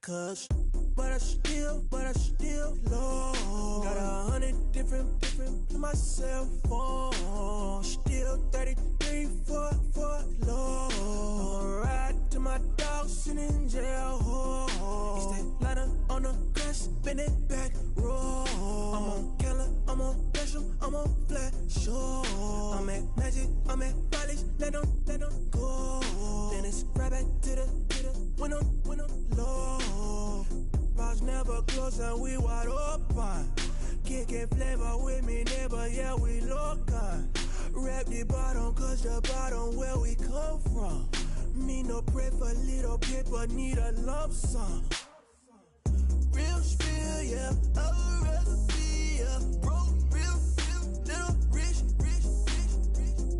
Cause, but I still low. Got 100 different to my cell phone. Still 33 for low. I'ma ride to my dog sitting in jail. He's that liner on the grass, spin it back, roll. I'm on Keller, I'm on Gresham, I'm on Flat Shore. I'm at Magic, I'm at Riley's, let them go. Then it's right back to the when I'm low. Bars never close and we wide open. Kicking flavor with me, neighbor, yeah, we local. Rap the bottom, cause the bottom where we come from. Me no pray for little paper, need a lump sum. Real spill, yeah, I would rather be a broke, real, little rich.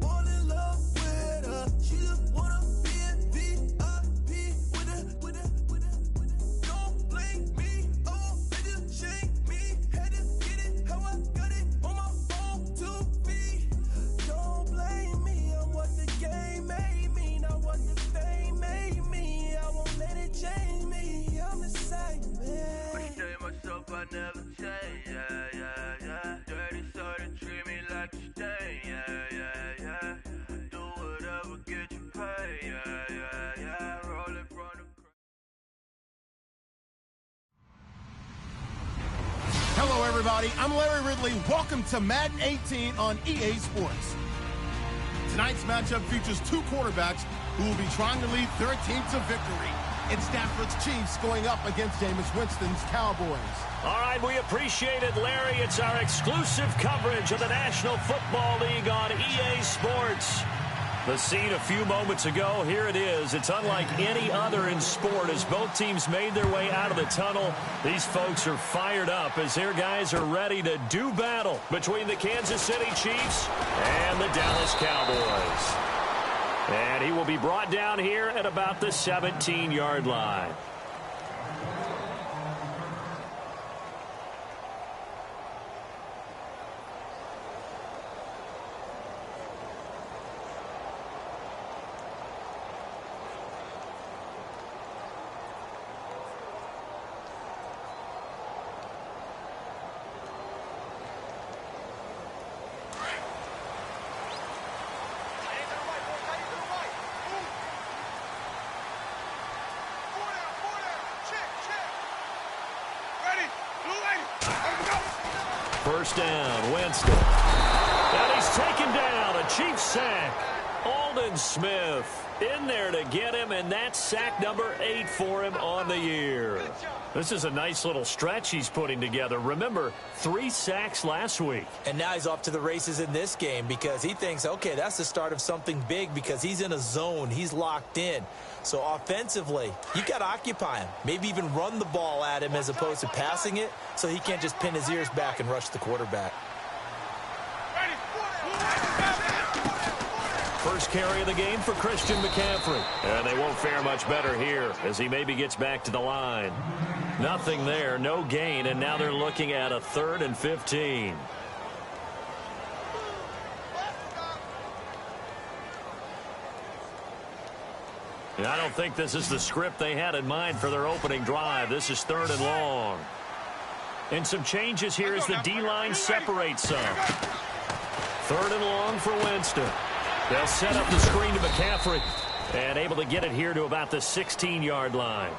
Fall in love with her, she just wanna be in VIP with her. Don't blame me, oh, they just shame me. Had to get it, how I got it on my phone to be. Don't blame me, I'm what the game made me, not what the fame made me. I won't let it change me, I'm the same man. Myself, I never change, yeah. Dirty sort of treat me like a stain, yeah. Do whatever, get you paid, yeah. Roll it from the Hello, everybody. I'm Larry Ridley. Welcome to Madden 18 on EA Sports. Tonight's matchup features two quarterbacks who will be trying to lead their team to victory. It's Stafford's Chiefs going up against Jameis Winston's Cowboys. All right, we appreciate it, Larry. It's our exclusive coverage of the National Football League on EA Sports. The scene a few moments ago, here it is. It's unlike any other in sport as both teams made their way out of the tunnel. These folks are fired up as their guys are ready to do battle between the Kansas City Chiefs and the Dallas Cowboys. And he will be brought down here at about the 17-yard line. First down, Winston. And he's taken down, a Chiefs sack. Aldon Smith in there to get him, and that's sack number 8 for him on the year. This is a nice little stretch he's putting together. Remember, 3 sacks last week. And now he's off to the races in this game because he thinks, okay, that's the start of something big because he's in a zone. He's locked in. So offensively, you got to occupy him. Maybe even run the ball at him as opposed to passing it so he can't just pin his ears back and rush the quarterback. First carry of the game for Christian McCaffrey. And they won't fare much better here as he maybe gets back to the line. Nothing there, no gain, and now they're looking at a 3rd and 15. And I don't think this is the script they had in mind for their opening drive. This is 3rd and long. And some changes here as the D-line separates some. 3rd and long for Winston. They'll set up the screen to McCaffrey and able to get it here to about the 16-yard line.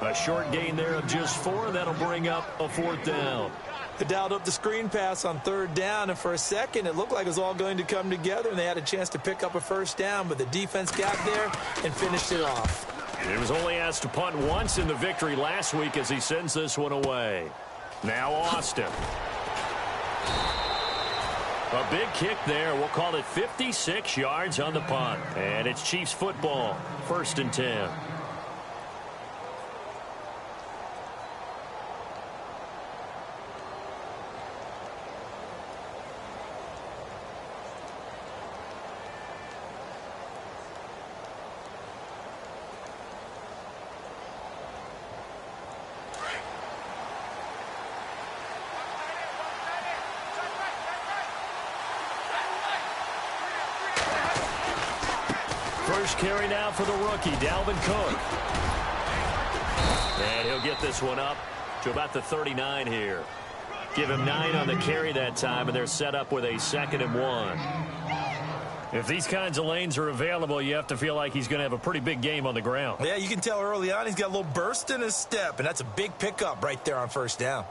A short gain there of just 4. That'll bring up a 4th down. They dialed up the screen pass on 3rd down, and for a second, it looked like it was all going to come together, and they had a chance to pick up a 1st down, but the defense got there and finished it off. He was only asked to punt once in the victory last week as he sends this one away. Now Austin. A big kick there. We'll call it 56 yards on the punt. And it's Chiefs football. 1st and 10. First carry now for the rookie, Dalvin Cook. And he'll get this one up to about the 39 here. Give him 9 on the carry that time, and they're set up with a 2nd and 1. If these kinds of lanes are available, you have to feel like he's going to have a pretty big game on the ground. Yeah, you can tell early on he's got a little burst in his step, and that's a big pickup right there on 1st down.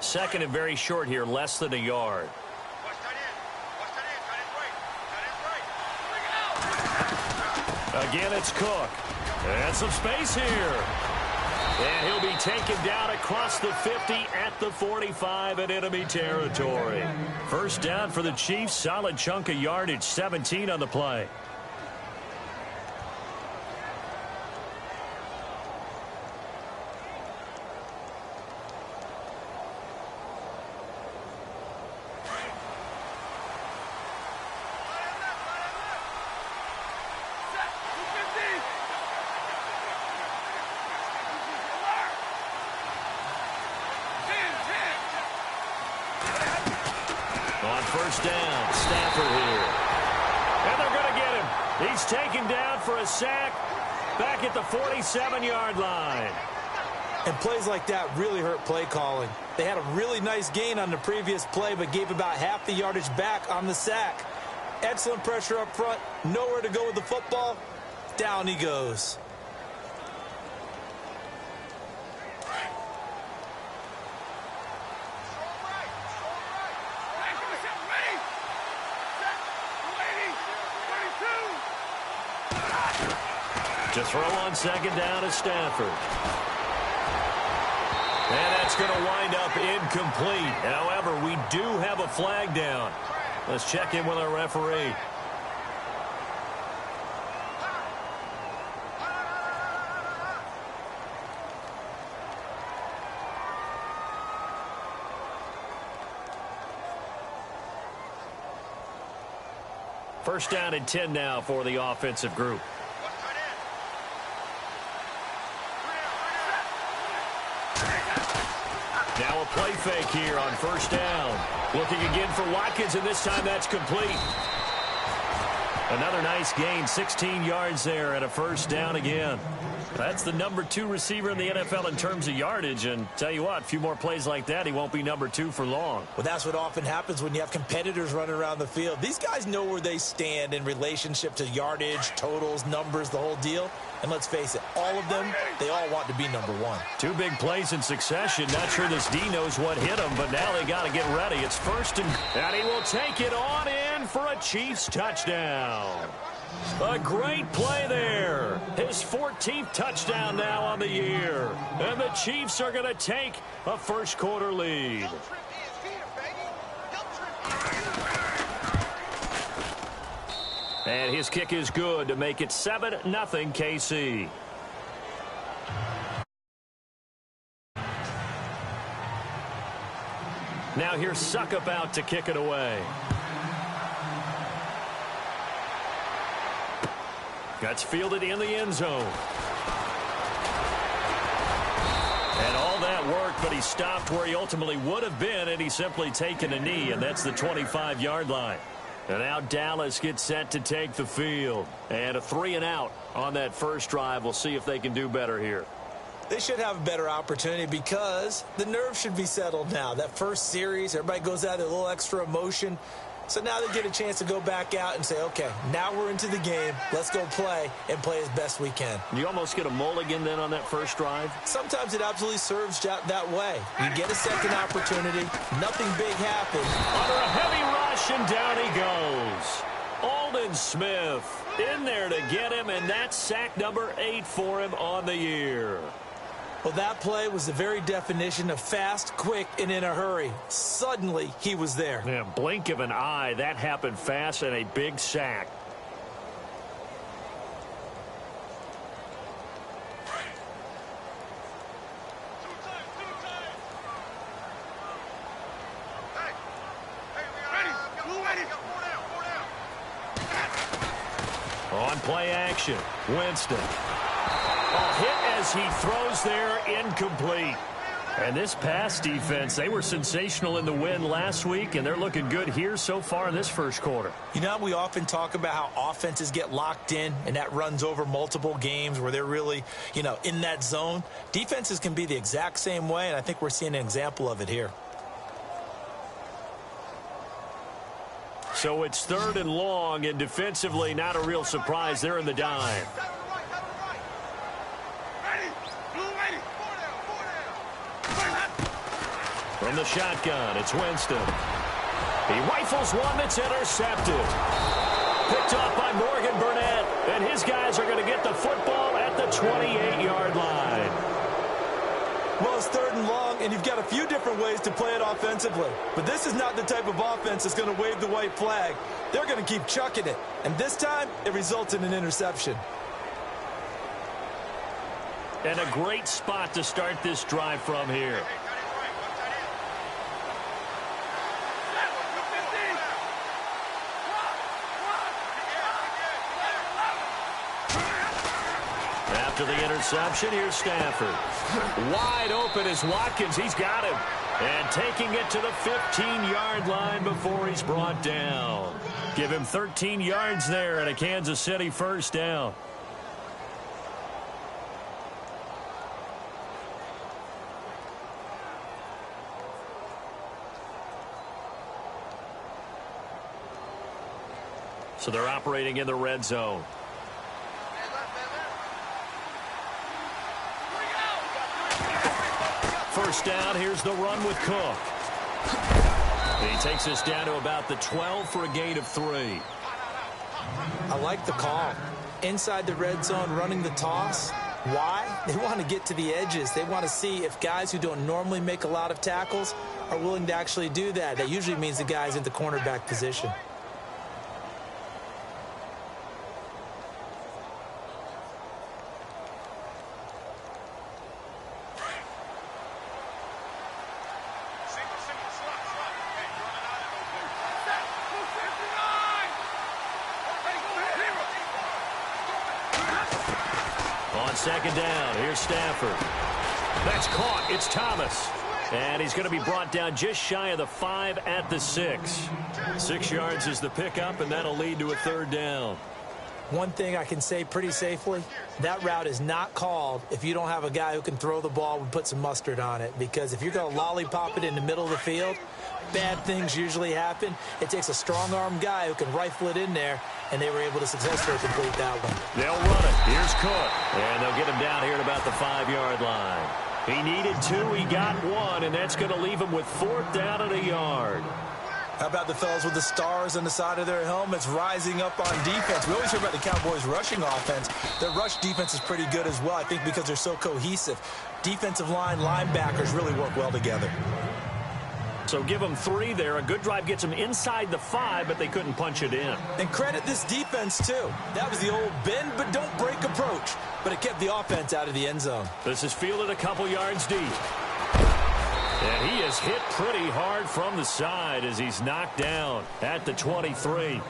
Second and very short here, less than a yard. Again, it's Cook. And some space here. And he'll be taken down across the 50 at the 45 in enemy territory. 1st down for the Chiefs. Solid chunk of yardage, 17 on the play. On 1st down, Stafford here. And they're going to get him. He's taken down for a sack back at the 47-yard line. And plays like that really hurt play calling. They had a really nice gain on the previous play, but gave about half the yardage back on the sack. Excellent pressure up front. Nowhere to go with the football. Down he goes. To throw on 2nd down is Stafford. And that's going to wind up incomplete. However, we do have a flag down. Let's check in with our referee. First down and 10 now for the offensive group. Now a play fake here on 1st down. Looking again for Watkins, and this time that's complete. Another nice gain, 16 yards there, and a 1st down again. That's the number 2 receiver in the NFL in terms of yardage, and tell you what, a few more plays like that, he won't be number 2 for long. Well, that's what often happens when you have competitors running around the field. These guys know where they stand in relationship to yardage, totals, numbers, the whole deal. And let's face it, all of them, they all want to be number 1. 2 big plays in succession. Not sure this D knows what hit him, but now they got to get ready. It's 1st and he will take it on in for a Chiefs touchdown. A great play there. His 14th touchdown now on the year. And the Chiefs are going to take a first-quarter lead. And his kick is good to make it 7-0 KC. Now here's Suckup out to kick it away. That's fielded in the end zone. And all that work, but he stopped where he ultimately would have been, and he's simply taken a knee, and that's the 25-yard line. And now Dallas gets set to take the field. And a 3-and-out on that first drive. We'll see if they can do better here. They should have a better opportunity because the nerves should be settled now. That first series, everybody goes out with a little extra emotion. So now they get a chance to go back out and say, okay, now we're into the game. Let's go play and play as best we can. You almost get a mulligan then on that first drive? Sometimes it absolutely serves that way. You get a second opportunity. Nothing big happens. Under a heavy rush, and down he goes. Aldon Smith in there to get him, and that's sack number 8 for him on the year. Well, that play was the very definition of fast, quick, and in a hurry. Suddenly, he was there. Yeah, blink of an eye. That happened fast, and a big sack. On play action, Winston. A hit as he throws there, incomplete. And this pass defense, they were sensational in the win last week, and they're looking good here so far in this first quarter. You know, we often talk about how offenses get locked in, and that runs over multiple games where they're really, in that zone. Defenses can be the exact same way, and I think we're seeing an example of it here. So it's 3rd and long, and defensively, not a real surprise. They're in the dime. From the shotgun, it's Winston. He rifles one that's intercepted. Picked off by Morgan Burnett, and his guys are going to get the football at the 28-yard line. Well, it's 3rd and long, and you've got a few different ways to play it offensively. But this is not the type of offense that's going to wave the white flag. They're going to keep chucking it. And this time, it results in an interception. And a great spot to start this drive from here. After the interception, here's Stafford. Wide open is Watkins. He's got him. And taking it to the 15-yard line before he's brought down. Give him 13 yards there and a Kansas City first down. So they're operating in the red zone. First down, here's the run with Cook. He takes us down to about the 12 for a gain of 3. I like the call. Inside the red zone, running the toss. Why? They want to get to the edges. They want to see if guys who don't normally make a lot of tackles are willing to actually do that. That usually means the guy's in the cornerback position. Second down, here's Stafford. That's caught, it's Thomas. And he's going to be brought down just shy of the 5 at the 6. 6 yards is the pickup, and that'll lead to a 3rd down. One thing I can say pretty safely, that route is not called if you don't have a guy who can throw the ball and put some mustard on it. Because if you're going to lollipop it in the middle of the field, bad things usually happen. It takes a strong-arm guy who can rifle it in there, and they were able to successfully complete that one. They'll run it. Here's Cook. And they'll get him down here at about the 5-yard line. He needed 2. He got 1, and that's going to leave him with 4th down and a yard. How about the fellas with the stars on the side of their helmets rising up on defense? We always hear about the Cowboys' rushing offense. Their rush defense is pretty good as well, I think, because they're so cohesive. Defensive line, linebackers really work well together. So give them 3 there. A good drive gets them inside the 5, but they couldn't punch it in. And credit this defense, too. That was the old bend but don't break approach, but it kept the offense out of the end zone. This is fielded a couple yards deep. And he is hit pretty hard from the side as he's knocked down at the 23.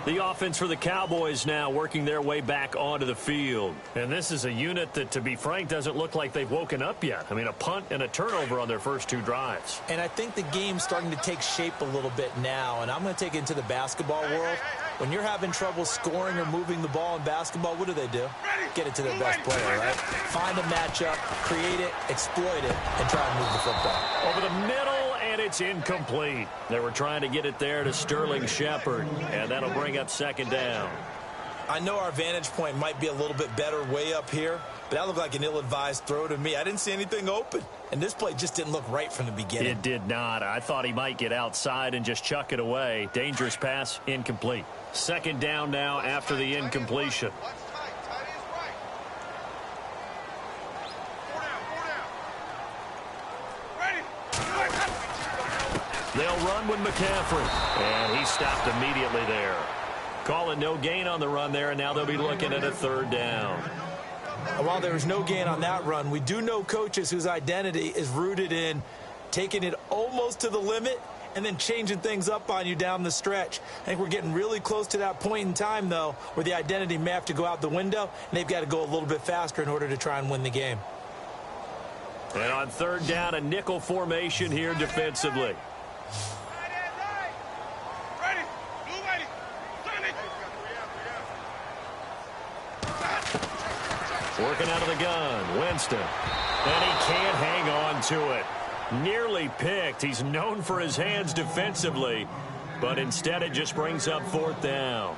The offense for the Cowboys now working their way back onto the field. And this is a unit that, to be frank, doesn't look like they've woken up yet. I mean, a punt and a turnover on their first 2 drives. And I think the game's starting to take shape a little bit now. And I'm going to take it into the basketball world. When you're having trouble scoring or moving the ball in basketball, what do? Get it to their best player, right? Find a matchup, create it, exploit it, and try and move the football. Over the middle, and it's incomplete. They were trying to get it there to Sterling Shepard, and that'll bring up 2nd down. I know our vantage point might be a little bit better way up here, but that looked like an ill-advised throw to me. I didn't see anything open, and this play just didn't look right from the beginning. It did not. I thought he might get outside and just chuck it away. Dangerous pass, incomplete. 2nd down now after the incompletion. They'll run with McCaffrey, and he stopped immediately there. Calling no gain on the run there, and now they'll be looking at a 3rd down. While there was no gain on that run, we do know coaches whose identity is rooted in taking it almost to the limit and then changing things up on you down the stretch. I think we're getting really close to that point in time, though, where the identity may have to go out the window, and they've got to go a little bit faster in order to try and win the game. And on third down, a nickel formation here defensively. Working out of the gun, Winston. And he can't hang on to it. Nearly picked. He's known for his hands defensively, but instead it just brings up fourth down.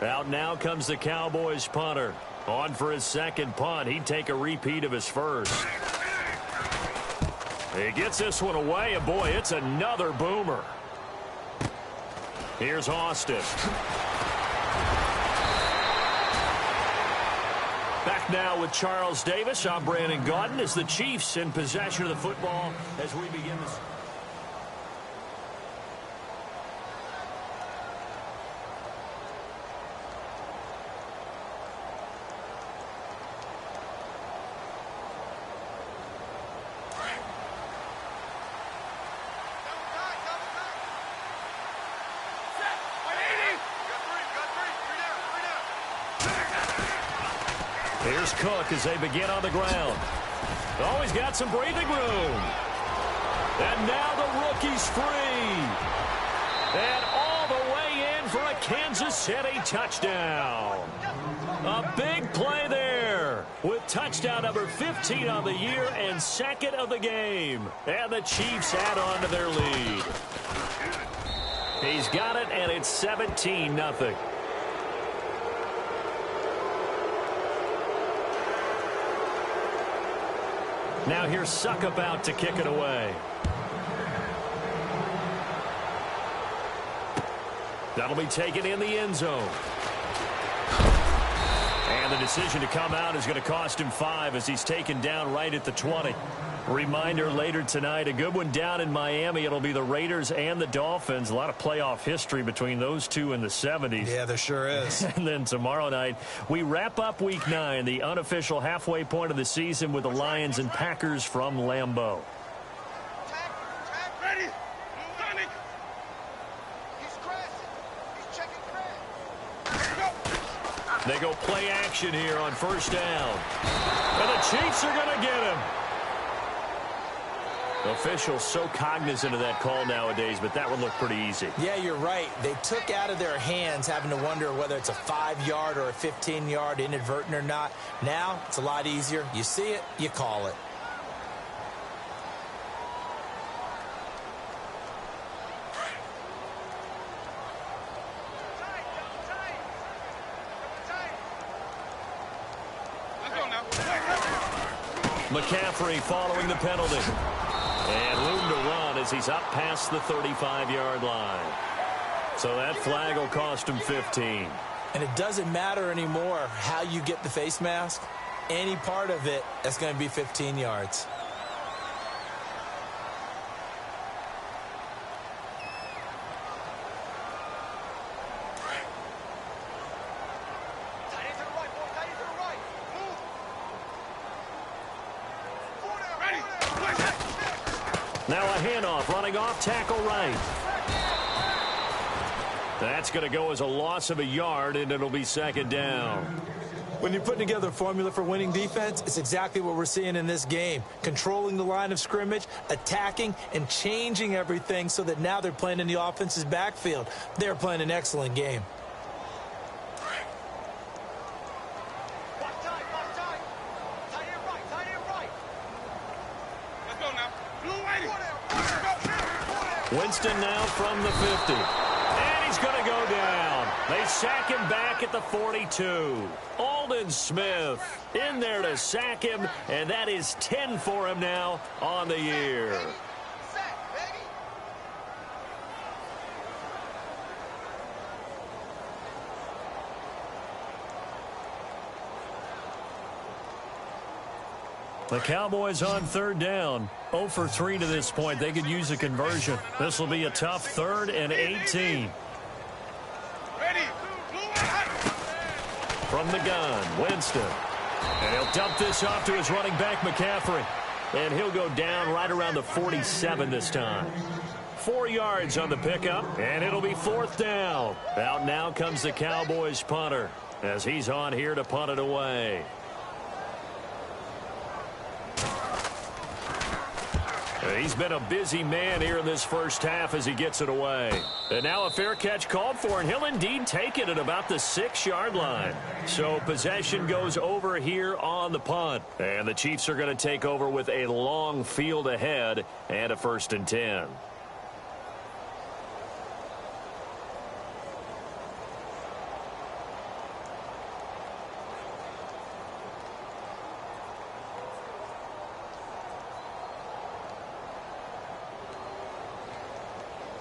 Out now comes the Cowboys punter. On for his second punt. He'd take a repeat of his first. He gets this one away, and boy, it's another boomer. Here's Austin. Back now with Charles Davis. I'm Brandon Gaudin as the Chiefs in possession of the football as we begin this. Here's Cook as they begin on the ground. Oh, he's got some breathing room. And now the rookie's free. And all the way in for a Kansas City touchdown. A big play there with touchdown number 15 on the year and second of the game. And the Chiefs add on to their lead. He's got it, and it's 17-0. Now here's Suck about to kick it away. That'll be taken in the end zone. And the decision to come out is going to cost him 5 as he's taken down right at the 20. Reminder later tonight, a good one down in Miami. It'll be the Raiders and the Dolphins. A lot of playoff history between those two in the 70s. Yeah, there sure is. And then tomorrow night, we wrap up Week 9, the unofficial halfway point of the season with the Lions and Packers from Lambeau. Ready? Sonic! He's crashing. He's checking crash. They go play action here on first down. And the Chiefs are going to get him. Officials so cognizant of that call nowadays, but that would look pretty easy. Yeah, you're right. They took out of their hands having to wonder whether it's a 5-yard or a 15-yard, inadvertent or not. Now, it's a lot easier. You see it, you call it. McCaffrey following the penalty. And room to run as he's up past the 35-yard line. So that flag will cost him 15. And it doesn't matter anymore how you get the face mask. Any part of it, that's going to be 15 yards. Now a handoff, running off tackle right. That's going to go as a loss of a yard, and it'll be second down. When you're putting together a formula for winning defense, it's exactly what we're seeing in this game. Controlling the line of scrimmage, attacking, and changing everything so that now they're playing in the offense's backfield. They're playing an excellent game. Winston now from the 50. And he's going to go down. They sack him back at the 42. Aldon Smith in there to sack him, and that is 10 for him now on the year. The Cowboys on third down. 0 for 3 to this point. They could use a conversion. This will be a tough 3rd and 18. From the gun, Winston. And he'll dump this off to his running back, McCaffrey. And he'll go down right around the 47 this time. 4 yards on the pickup, and it'll be 4th down. Out now comes the Cowboys punter as he's on here to punt it away. He's been a busy man here in this first half as he gets it away. And now a fair catch called for, and he'll indeed take it at about the 6-yard line. So possession goes over here on the punt. And the Chiefs are going to take over with a long field ahead and a 1st and 10.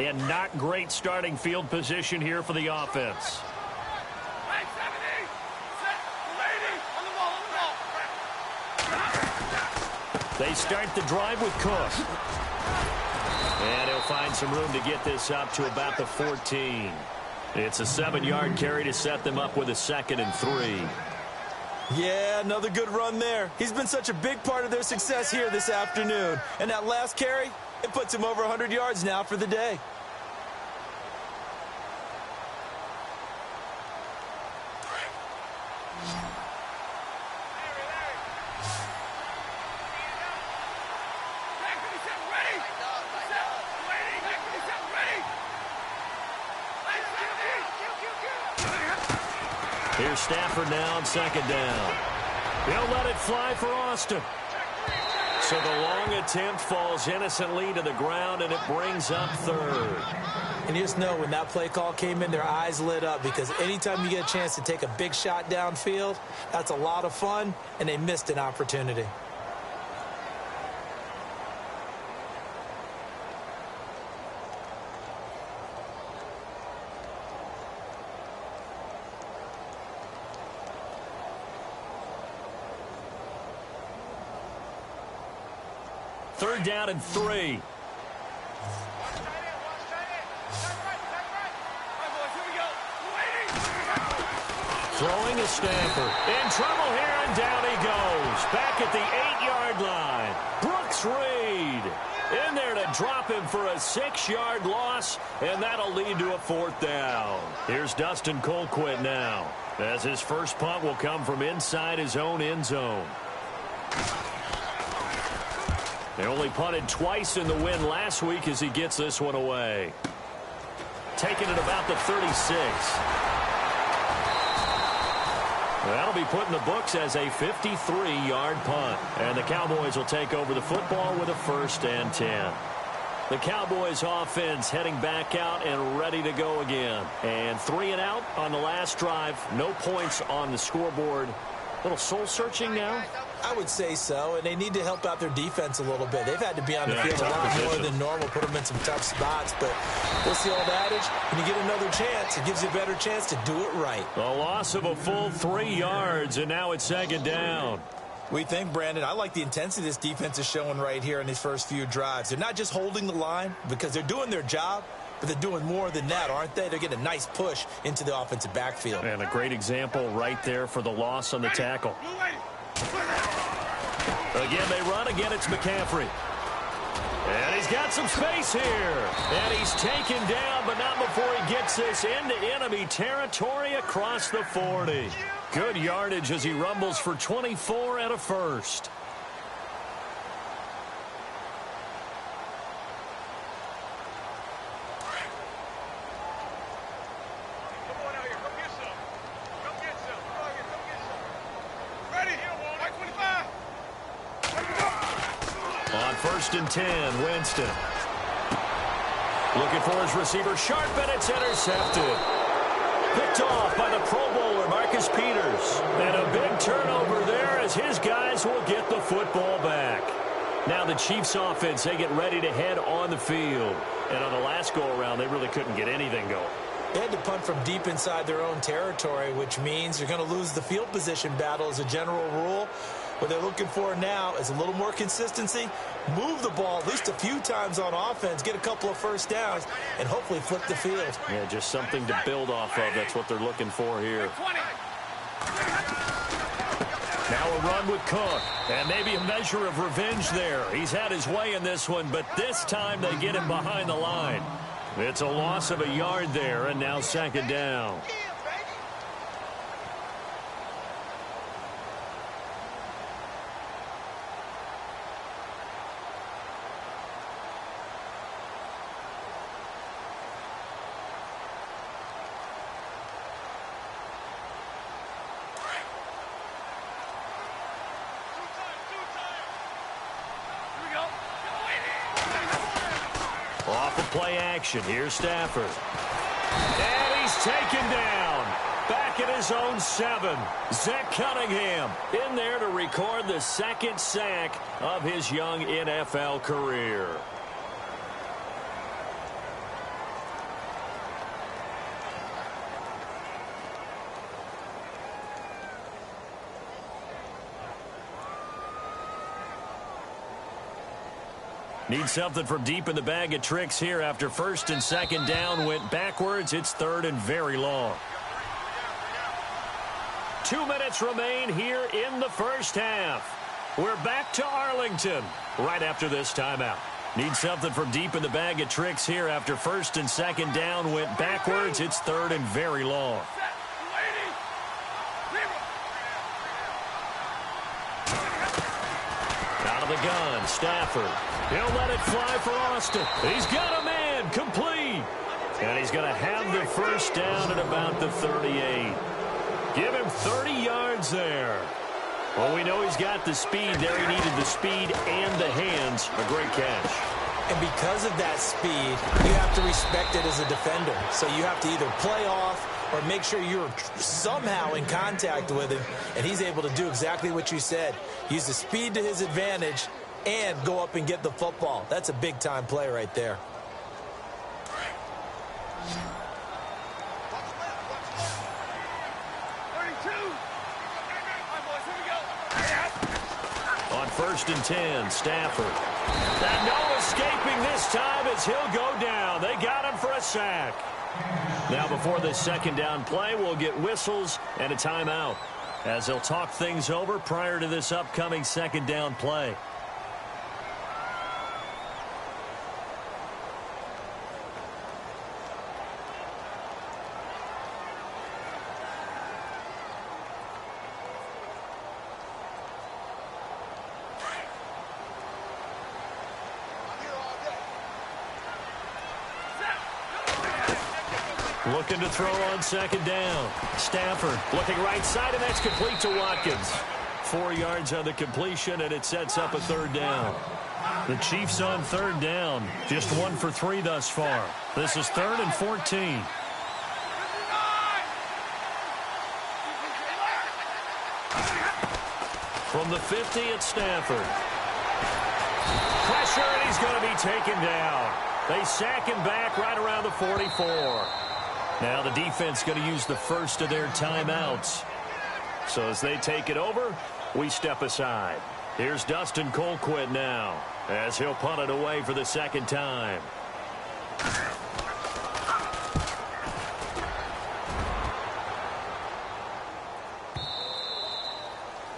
And not great starting field position here for the offense. They start the drive with Cook. And he'll find some room to get this up to about the 14. It's a 7-yard carry to set them up with a 2nd and 3. Yeah, another good run there. He's been such a big part of their success here this afternoon. And that last carry, it puts him over 100 yards now for the day. Here's Stafford now on 2nd down. He'll let it fly for Austin. So the long attempt falls innocently to the ground, and it brings up 3rd. And you just know when that play call came in, their eyes lit up, because anytime you get a chance to take a big shot downfield, that's a lot of fun, and they missed an opportunity. Third down and 3. Throwing to Stafford. In trouble here, and down he goes. Back at the 8-yard line. Brooks Reed in there to drop him for a 6-yard loss, and that'll lead to a 4th down. Here's Dustin Colquitt now, as his first punt will come from inside his own end zone. They only punted twice in the win last week as he gets this one away. Taking it about the 36. That'll be put in the books as a 53-yard punt. And the Cowboys will take over the football with a 1st and 10. The Cowboys offense heading back out and ready to go again. And 3 and out on the last drive. No points on the scoreboard. A little soul-searching now? I would say so, and they need to help out their defense a little bit. They've had to be on the field a lot more than normal, put them in some tough spots. But what's the old adage? When you get another chance, it gives you a better chance to do it right. A loss of a full 3 yards, and now it's 2nd down. What do you think, Brandon? I like the intensity this defense is showing right here in these first few drives. They're not just holding the line because they're doing their job, but they're doing more than that, aren't they? They're getting a nice push into the offensive backfield. And a great example right there for the loss on the tackle. Again, they run. Again, it's McCaffrey. And he's got some space here. And he's taken down, but not before he gets this into enemy territory across the 40. Good yardage as he rumbles for 24 and a 1st. On 1st and 10, Winston. Looking for his receiver, Sharp, and it's intercepted. Picked off by the Pro Bowler, Marcus Peters. And a big turnover there as his guys will get the football back. Now the Chiefs offense, they get ready to head on the field. And on the last go-around, they really couldn't get anything going. They had to punt from deep inside their own territory, which means you're going to lose the field position battle as a general rule. What they're looking for now is a little more consistency, move the ball at least a few times on offense, get a couple of 1st downs, and hopefully flip the field. Yeah, just something to build off of. That's what they're looking for here. Now a run with Cook, and maybe a measure of revenge there. He's had his way in this one, but this time they get him behind the line. It's a loss of a yard there, and now 2nd down. off of play action. Here's Stafford. And he's taken down. Back at his own 7. Zach Cunningham in there to record the second sack of his young NFL career. Need something from deep in the bag of tricks here after first and second down went backwards. It's third and very long. 2 minutes remain here in the first half. We're back to Arlington right after this timeout. Need something from deep in the bag of tricks here after first and second down went backwards. It's third and very long. Out of the gun, Stafford. He'll let it fly for Austin. He's got a man, complete. And he's going to have the first down at about the 38. Give him 30 yards there. Well, we know he's got the speed there. He needed the speed and the hands. A great catch. And because of that speed, you have to respect it as a defender. So you have to either play off or make sure you're somehow in contact with him. And he's able to do exactly what you said. Use the speed to his advantage and go up and get the football. That's a big-time play right there. On first and 10, Stafford. And no escaping this time as he'll go down. They got him for a sack. Now before this second down play, we'll get whistles and a timeout as they'll talk things over prior to this upcoming second down play. Looking to throw on second down. Stafford looking right side, and that's complete to Watkins. 4 yards on the completion, and it sets up a third down. The Chiefs on third down. Just 1 for 3 thus far. This is 3rd and 14. From the 50 at Stafford. Pressure, and he's going to be taken down. They sack him back right around the 44. Now the defense going to use the first of their timeouts. So as they take it over, we step aside. Here's Dustin Colquitt now as he'll punt it away for the second time.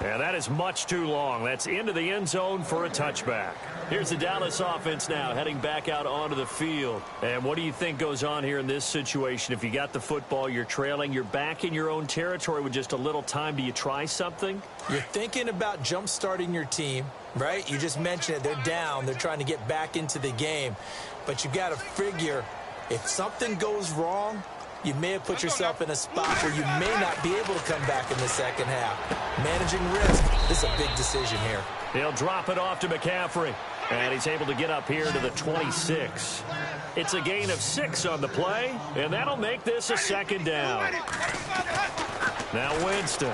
And that is much too long. That's into the end zone for a touchback. Here's the Dallas offense now heading back out onto the field. And what do you think goes on here in this situation? If you got the football, you're trailing, you're back in your own territory with just a little time. Do you try something? You're thinking about jump-starting your team, right? You just mentioned it. They're down. They're trying to get back into the game. But you got to figure if something goes wrong, you may have put yourself in a spot where you may not be able to come back in the second half. Managing risk, this is a big decision here. He'll drop it off to McCaffrey. And he's able to get up here to the 26. It's a gain of 6 on the play, and that'll make this a second down. Now Winston.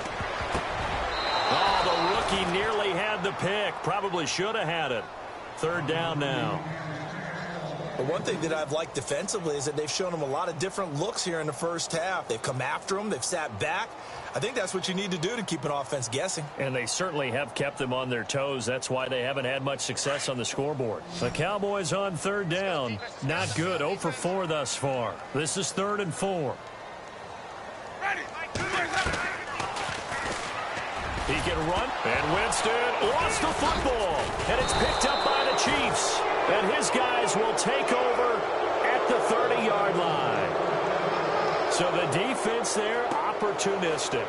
Oh, the rookie nearly had the pick. Probably should have had it. Third down now. But one thing that I've liked defensively is that they've shown him a lot of different looks here in the first half. They've come after him. They've sat back. I think that's what you need to do to keep an offense guessing. And they certainly have kept them on their toes. That's why they haven't had much success on the scoreboard. The Cowboys on third down. Not good. 0 for 4 thus far. This is 3rd and 4. He can run. And Winston lost the football. And it's picked up by the Chiefs. And his guys will take over at the 30-yard line. So the defense there, opportunistic.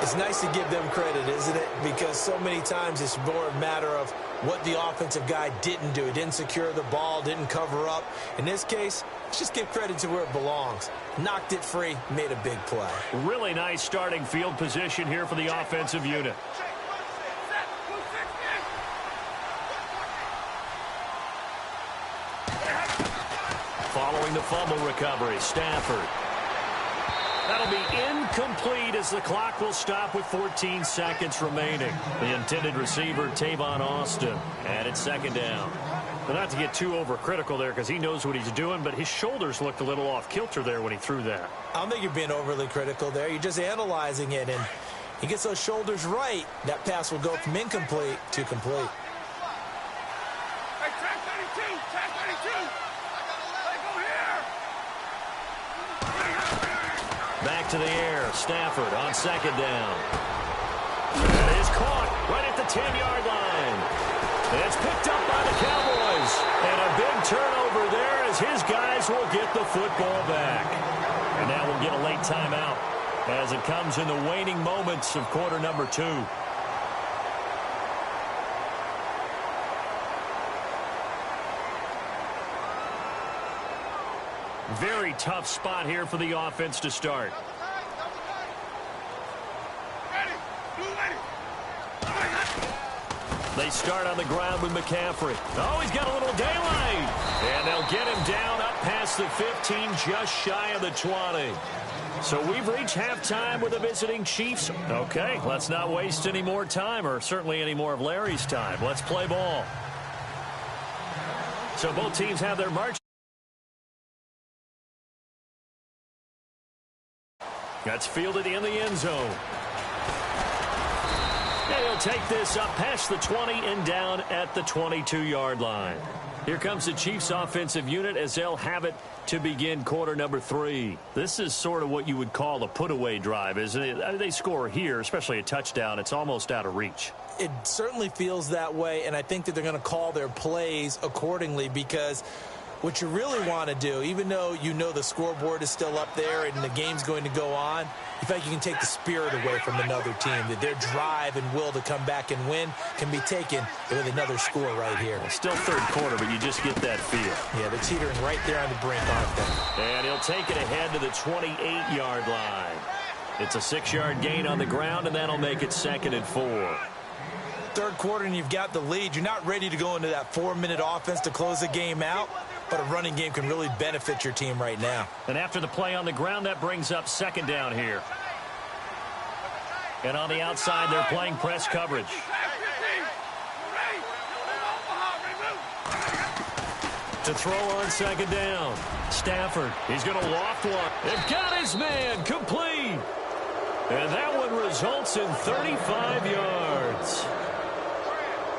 It's nice to give them credit, isn't it? Because so many times it's more a matter of what the offensive guy didn't do. He didn't secure the ball, didn't cover up. In this case, let's just give credit to where it belongs. Knocked it free, made a big play. Really nice starting field position here for the offensive unit. following the fumble recovery. Stafford. That'll be incomplete as the clock will stop with 14 seconds remaining. The intended receiver, Tavon Austin, and it's second down. Well, not to get too overcritical there because he knows what he's doing, but his shoulders looked a little off kilter there when he threw that. I don't think you're being overly critical there. You're just analyzing it, and he gets those shoulders right. That pass will go from incomplete to complete. Hey, track 32! Track 32! Hey, go here! Back to the air. Stafford on second down. That is caught right at the 10-yard line. It's picked up by the Cowboys. And a big turnover there as his guys will get the football back. And now we'll get a late timeout as it comes in the waning moments of quarter number 2. Very tough spot here for the offense to start. They start on the ground with McCaffrey. Oh, he's got a little daylight. And they'll get him down up past the 15, just shy of the 20. So we've reached halftime with the visiting Chiefs. Okay, let's not waste any more time, or certainly any more of Larry's time. Let's play ball. So both teams have their march. That's fielded in the end zone. And he'll take this up past the 20 and down at the 22-yard line. Here comes the Chiefs offensive unit as they'll have it to begin quarter number 3. This is sort of what you would call a put-away drive, isn't it? They score here, especially a touchdown. It's almost out of reach. It certainly feels that way, and I think that they're going to call their plays accordingly, because what you really want to do, even though you know the scoreboard is still up there and the game's going to go on, you feel like you can take the spirit away from another team, that their drive and will to come back and win can be taken with another score right here. Well, still third quarter, but you just get that feel. Yeah, they're teetering right there on the brink, aren't they? And he'll take it ahead to the 28-yard line. It's a 6-yard gain on the ground, and that'll make it 2nd and 4. Third quarter, and you've got the lead. You're not ready to go into that 4-minute offense to close the game out, but a running game can really benefit your team right now. And after the play on the ground, that brings up second down here. And on the outside, they're playing press coverage. To throw on second down. Stafford, he's going to loft one. They've got his man complete. And that one results in 35 yards.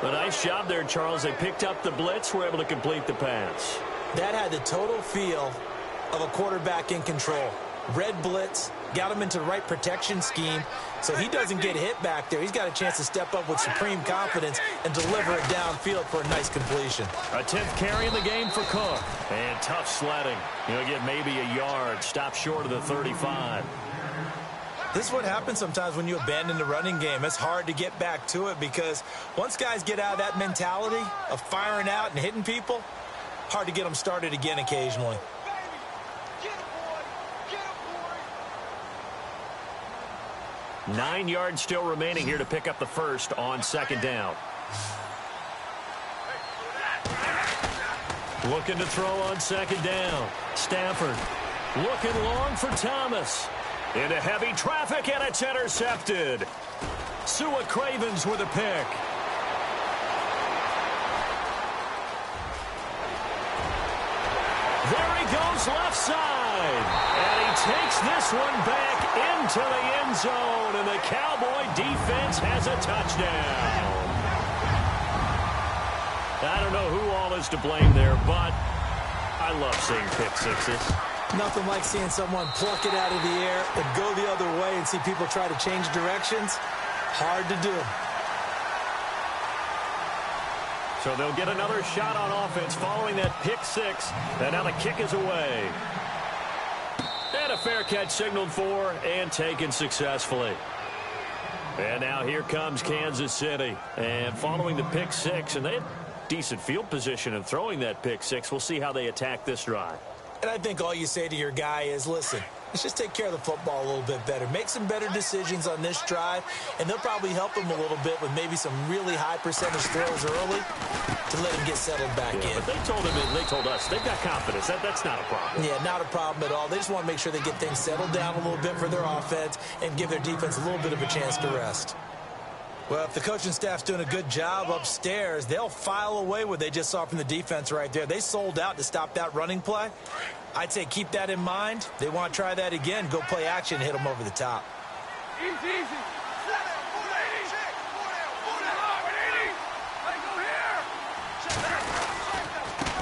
A nice job there, Charles. They picked up the blitz, were able to complete the pass. That had the total feel of a quarterback in control. Red blitz, got him into the right protection scheme, so he doesn't get hit back there. He's got a chance to step up with supreme confidence and deliver it downfield for a nice completion. A 10th carry in the game for Cook. And tough sledding. He'll get maybe a yard. Stop short of the 35. This is what happens sometimes when you abandon the running game. It's hard to get back to it because once guys get out of that mentality of firing out and hitting people, hard to get them started again occasionally. 9 yards still remaining here to pick up the first on second down. Looking to throw on second down. Stafford looking long for Thomas. Into heavy traffic, and it's intercepted. Sua Cravens with a pick. There he goes left side. And he takes this one back into the end zone. And the Cowboy defense has a touchdown. I don't know who all is to blame there, but I love seeing pick sixes. Nothing like seeing someone pluck it out of the air and go the other way and see people try to change directions. Hard to do. So they'll get another shot on offense following that pick six. And now the kick is away. And a fair catch signaled for and taken successfully. And now here comes Kansas City. And following the pick six, and they had decent field position in throwing that pick six. We'll see how they attack this drive. And I think all you say to your guy is, listen, let's just take care of the football a little bit better. Make some better decisions on this drive, and they'll probably help him a little bit with maybe some really high percentage throws early to let him get settled back in. But they told him and they told us they've got confidence. That's not a problem. Yeah, not a problem at all. They just want to make sure they get things settled down a little bit for their offense and give their defense a little bit of a chance to rest. Well, if the coaching staff's doing a good job upstairs, they'll file away what they just saw from the defense right there. They sold out to stop that running play. I'd say keep that in mind. They want to try that again. Go play action and hit them over the top. Easy, easy.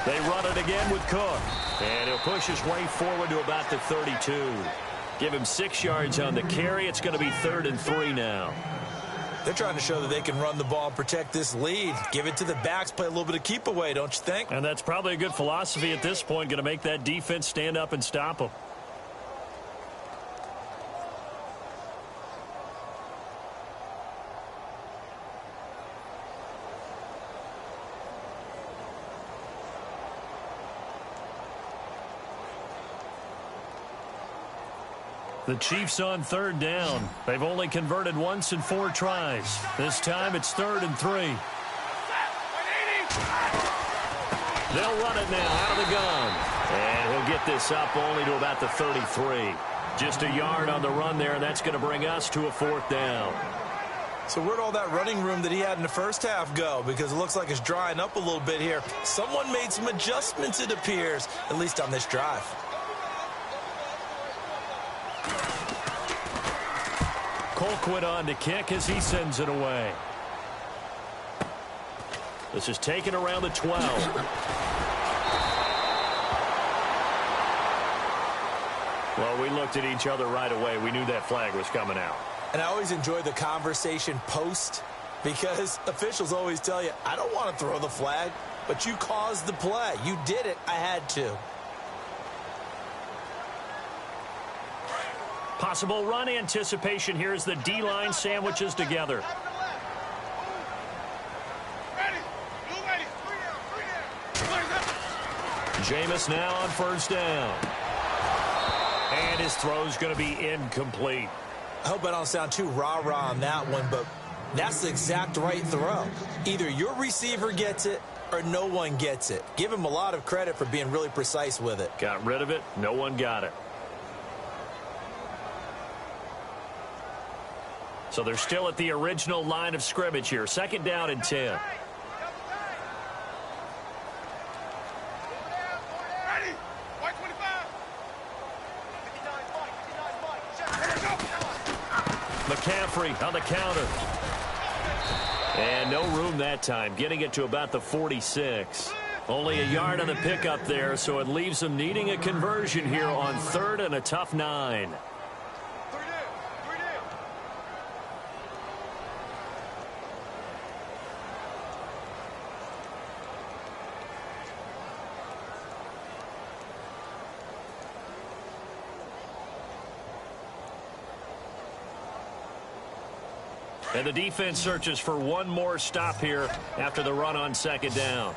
They run it again with Cook. And he'll push his way forward to about the 32. Give him 6 yards on the carry. It's going to be 3rd and 3 now. They're trying to show that they can run the ball and protect this lead. Give it to the backs, play a little bit of keep away, don't you think? And that's probably a good philosophy at this point, going to make that defense stand up and stop them. The Chiefs on 3rd down. They've only converted once in 4 tries. This time it's 3rd and 3. They'll run it now out of the gun. And he'll get this up only to about the 33. Just a yard on the run there, and that's going to bring us to a 4th down. So where'd all that running room that he had in the first half go? Because it looks like it's drying up a little bit here. Someone made some adjustments, it appears, at least on this drive. Colquitt on to kick as he sends it away. This is taken around the 12. Well, we looked at each other right away. We knew that flag was coming out. And I always enjoy the conversation post because officials always tell you, I don't want to throw the flag, but you caused the play. You did it. I had to. Possible run anticipation here as the D-line sandwiches together. Jameis now on 1st down. And his throw's going to be incomplete. I hope I don't sound too rah-rah on that one, but that's the exact right throw. Either your receiver gets it or no one gets it. Give him a lot of credit for being really precise with it. Got rid of it. No one got it. So they're still at the original line of scrimmage here. 2nd down and 10. McCaffrey on the counter. And no room that time, getting it to about the 46. Only a yard on the pickup there, so it leaves them needing a conversion here on 3rd and a tough 9. And the defense searches for one more stop here after the run on 2nd down.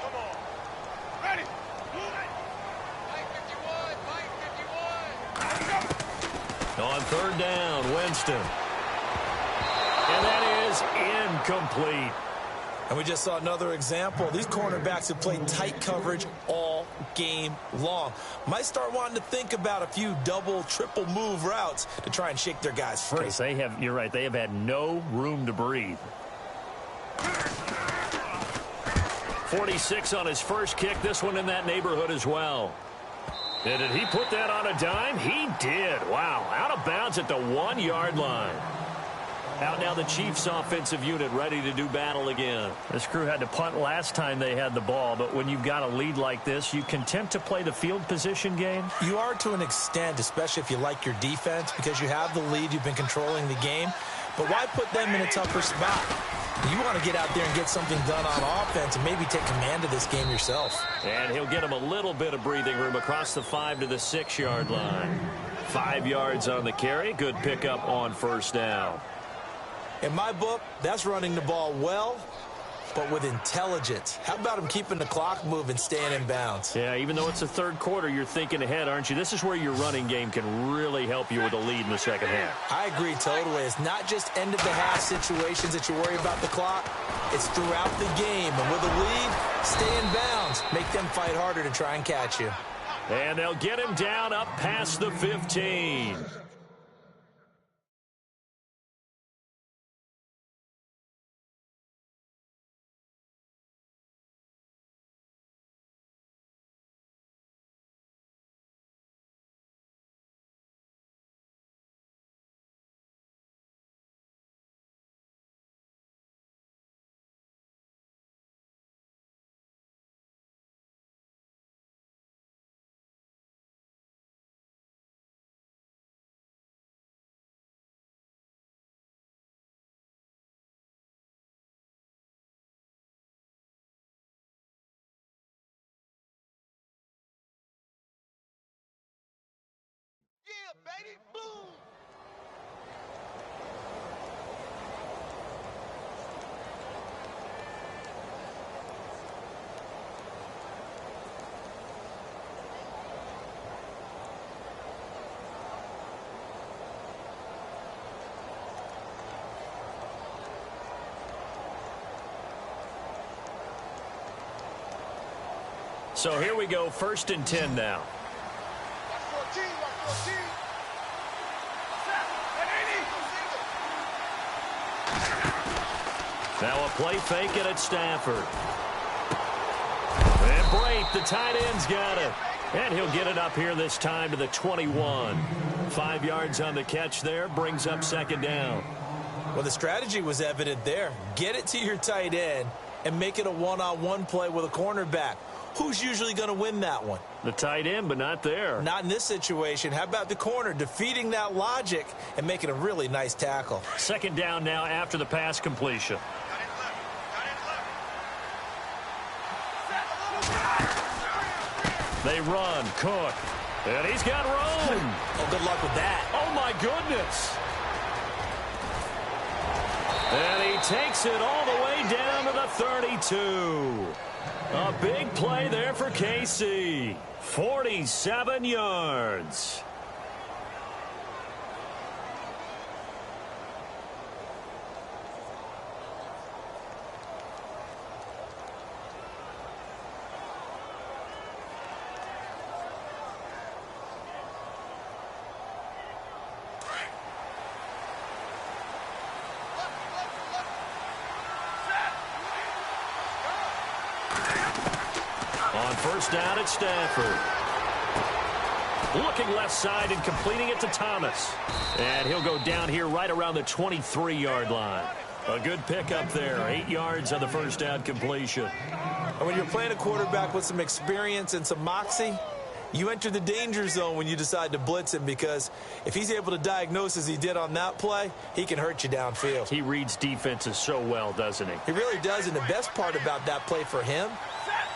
Come on. Ready. Mike 51. On 3rd down, Winston. And that is incomplete. And we just saw another example. These cornerbacks have played tight coverage all game long. Might start wanting to think about a few double, triple move routes to try and shake their guys free. You're right, they have had no room to breathe. 46 on his first kick, this one in that neighborhood as well. And did he put that on a dime? He did. Wow, out of bounds at the 1-yard line. Out now the Chiefs offensive unit ready to do battle again. This crew had to punt last time they had the ball, but when you've got a lead like this, you content to play the field position game? You are to an extent, especially if you like your defense, because you have the lead, you've been controlling the game. But why put them in a tougher spot? You want to get out there and get something done on offense and maybe take command of this game yourself. And he'll get him a little bit of breathing room across the 5 to the 6-yard line. 5 yards on the carry. Good pickup on 1st down. In my book, that's running the ball well but with intelligence. How about him keeping the clock moving, staying in bounds? Yeah, even though it's the third quarter, you're thinking ahead, aren't you? This is where your running game can really help you with a lead in the second half. I agree totally. It's not just end-of-the-half situations that you worry about the clock. It's throughout the game. And with a lead, stay in bounds. Make them fight harder to try and catch you. And they'll get him down up past the 15. Yeah, baby, boom! So here we go, 1st and 10 now. Watch 14, watch 14. Now a play fake it at Stafford. And Braith, the tight end's got it. And he'll get it up here this time to the 21. 5 yards on the catch there, brings up 2nd down. Well, the strategy was evident there. Get it to your tight end and make it a one-on-one play with a cornerback. Who's usually going to win that one? The tight end, but not there. Not in this situation. How about the corner defeating that logic and making a really nice tackle? 2nd down now after the pass completion. They run, Cook, and he's got room. Oh, good luck with that. Oh, my goodness. And he takes it all the way down to the 32. A big play there for KC. 47 yards. On 1st down at Stafford. Looking left side and completing it to Thomas. And he'll go down here right around the 23-yard line. A good pickup there. 8 yards on the 1st down completion. And when you're playing a quarterback with some experience and some moxie, you enter the danger zone when you decide to blitz him, because if he's able to diagnose as he did on that play, he can hurt you downfield. He reads defenses so well, doesn't he? He really does, and the best part about that play for him,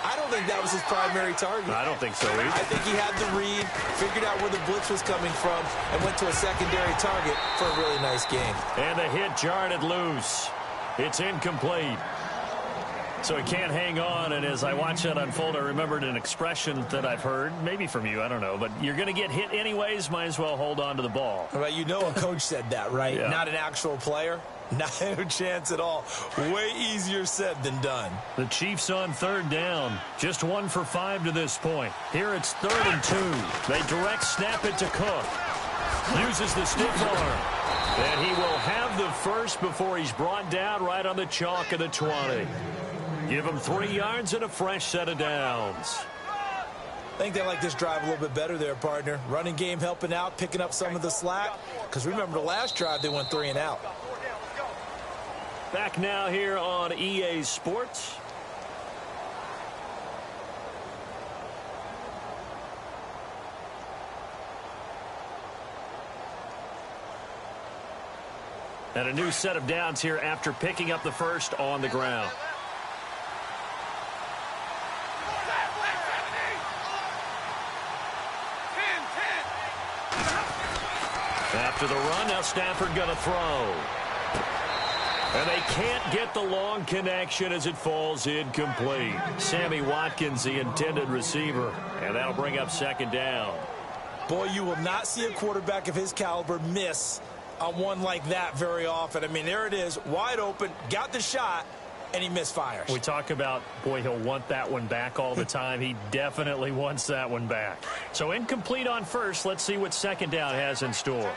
I don't think that was his primary target. I don't think so either. I think he had the read, figured out where the blitz was coming from, and went to a secondary target for a really nice game. And the hit jarred it loose. It's incomplete. So he can't hang on, and as I watch that unfold, I remembered an expression that I've heard, maybe from you, I don't know, but you're going to get hit anyways, might as well hold on to the ball. Well, you know a coach said that, right? Yeah. Not an actual player. No chance at all. Way easier said than done. The Chiefs on 3rd down. Just 1 for 5 to this point. Here it's 3rd and 2. They direct snap it to Cook. Uses the stiff arm. And he will have the first before he's brought down right on the chalk of the 20. Give him 3 yards and a fresh set of downs. I think they like this drive a little bit better there, partner. Running game helping out, picking up some of the slack. Because remember the last drive, they went 3 and out. Back now here on EA Sports. And a new set of downs here after picking up the first on the ground. After the run, now Stafford going to throw. And they can't get the long connection as it falls incomplete. Sammy Watkins, the intended receiver, and that'll bring up second down. Boy, you will not see a quarterback of his caliber miss on one like that very often. I mean, there it is, wide open, got the shot, and he misfires. We talk about, boy, he'll want that one back all the time. He definitely wants that one back. So incomplete on first. Let's see what second down has in store.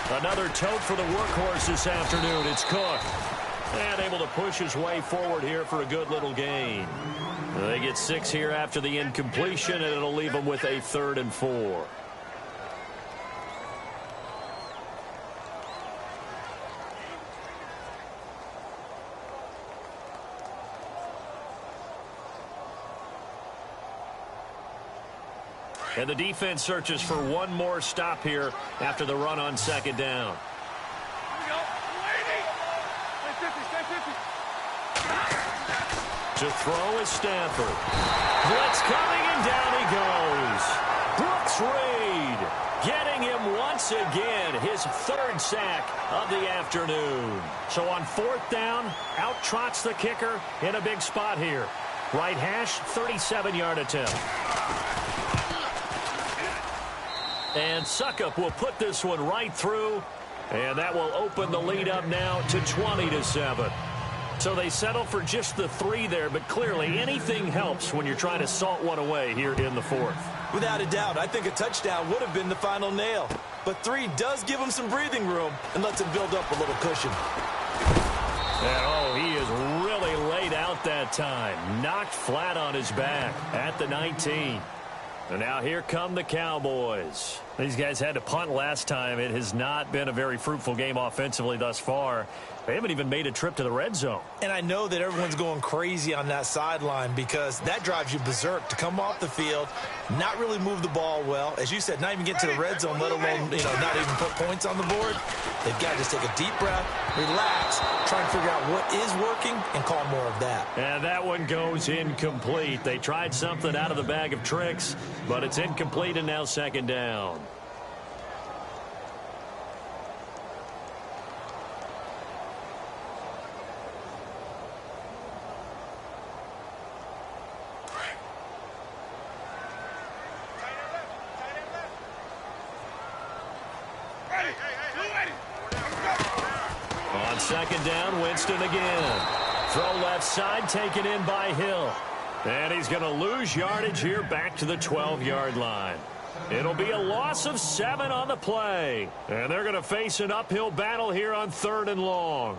Another tote for the workhorse this afternoon. It's Cook. And able to push his way forward here for a good little gain. They get 6 here after the incompletion, and it'll leave them with a 3rd and 4. And the defense searches for one more stop here after the run on second down. To throw is Stafford. Blitz coming, and down he goes. Brooks Reed getting him once again, his 3rd sack of the afternoon. So on 4th down, out trots the kicker in a big spot here. Right hash, 37-yard attempt. And Suckup will put this one right through, and that will open the lead up now to 20-7. So they settle for just the 3 there, but clearly anything helps when you're trying to salt one away here in the 4th. Without a doubt, I think a touchdown would have been the final nail. But 3 does give him some breathing room and lets him build up a little cushion. And oh, he is really laid out that time. Knocked flat on his back at the 19. And now here come the Cowboys. These guys had to punt last time. It has not been a very fruitful game offensively thus far. They haven't even made a trip to the red zone. And I know that everyone's going crazy on that sideline because that drives you berserk to come off the field, not really move the ball well. As you said, not even get to the red zone, let alone, not even put points on the board. They've got to just take a deep breath, relax, try and figure out what is working, and call more of that. And that one goes incomplete. They tried something out of the bag of tricks, but it's incomplete, and now second down. On second down, Winston again. Throw left side, taken in by Hill. And he's going to lose yardage here back to the 12-yard line. It'll be a loss of 7 on the play. And they're going to face an uphill battle here on 3rd and long.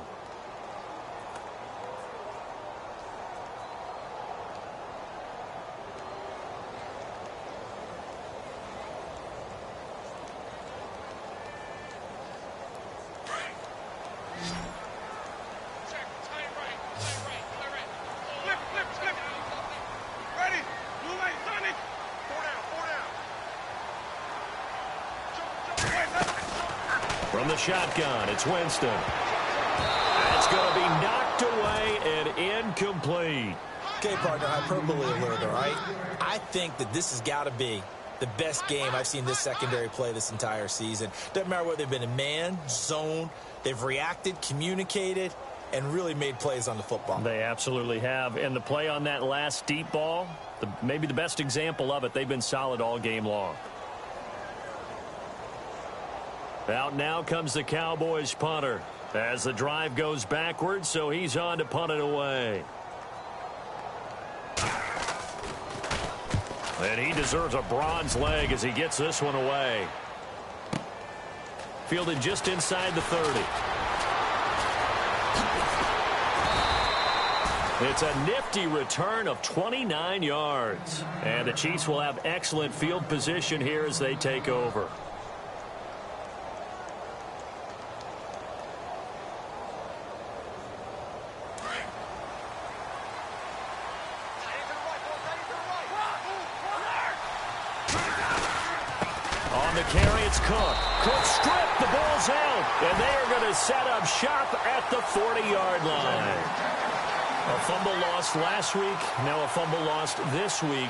From the shotgun, it's Winston. That's going to be knocked away and incomplete. Okay, partner, hyperbole alert, all right? I think that this has got to be the best game I've seen this secondary play this entire season. Doesn't matter whether they've been in man, zone, they've reacted, communicated, and really made plays on the football. They absolutely have. And the play on that last deep ball, maybe the best example of it, they've been solid all game long. Out now comes the Cowboys punter as the drive goes backwards, so he's on to punt it away. And he deserves a bronze leg as he gets this one away. Fielded just inside the 30. It's a nifty return of 29 yards. And the Chiefs will have excellent field position here as they take over. Carry, it's Cook. Cook stripped, the ball's out, and they are going to set up shop at the 40-yard line. A fumble lost last week, now a fumble lost this week.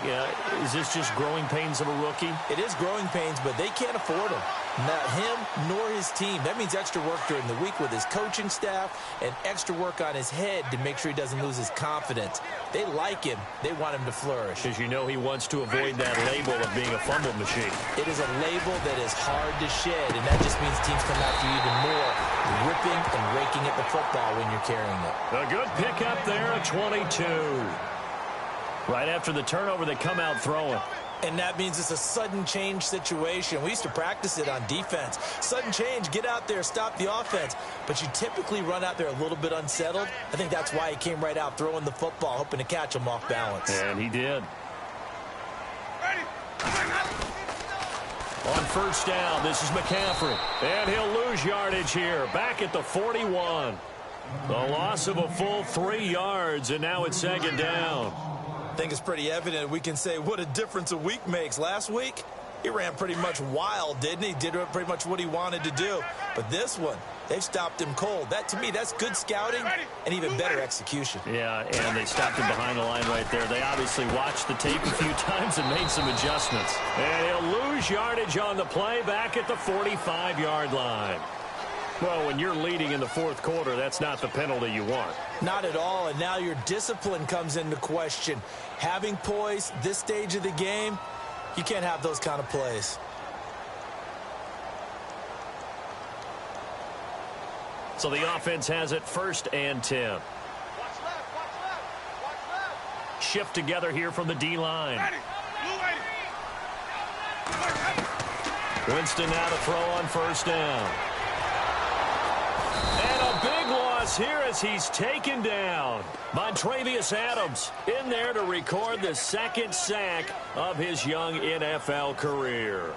Is this just growing pains of a rookie? It is growing pains, but they can't afford him. Not him nor his team. That means extra work during the week with his coaching staff and extra work on his head to make sure he doesn't lose his confidence. They like him. They want him to flourish. Because you know he wants to avoid that label of being a fumble machine. It is a label that is hard to shed, and that just means teams come after you even more, ripping and raking at the football when you're carrying it. A good pickup there, a 22. Right after the turnover, they come out throwing. And that means it's a sudden change situation. We used to practice it on defense. Sudden change, get out there, stop the offense. But you typically run out there a little bit unsettled. I think that's why he came right out throwing the football, hoping to catch him off balance. And he did. On first down, this is McCaffrey. And he'll lose yardage here, back at the 41. The loss of a full 3 yards, and now it's second down. I think it's pretty evident. We can say what a difference a week makes. Last week, he ran pretty much wild, didn't he? Did pretty much what he wanted to do. But this one, they've stopped him cold. That, to me, that's good scouting and even better execution. Yeah, and they stopped him behind the line right there. They obviously watched the tape a few times and made some adjustments. And he'll lose yardage on the play back at the 45-yard line. Well, when you're leading in the fourth quarter, that's not the penalty you want. Not at all, and now your discipline comes into question. Having poise this stage of the game, you can't have those kind of plays. So the offense has it first and 10. Shift together here from the D-line. Winston now to throw on first down. And a big loss here as he's taken down. Montravius Adams in there to record the second sack of his young NFL career.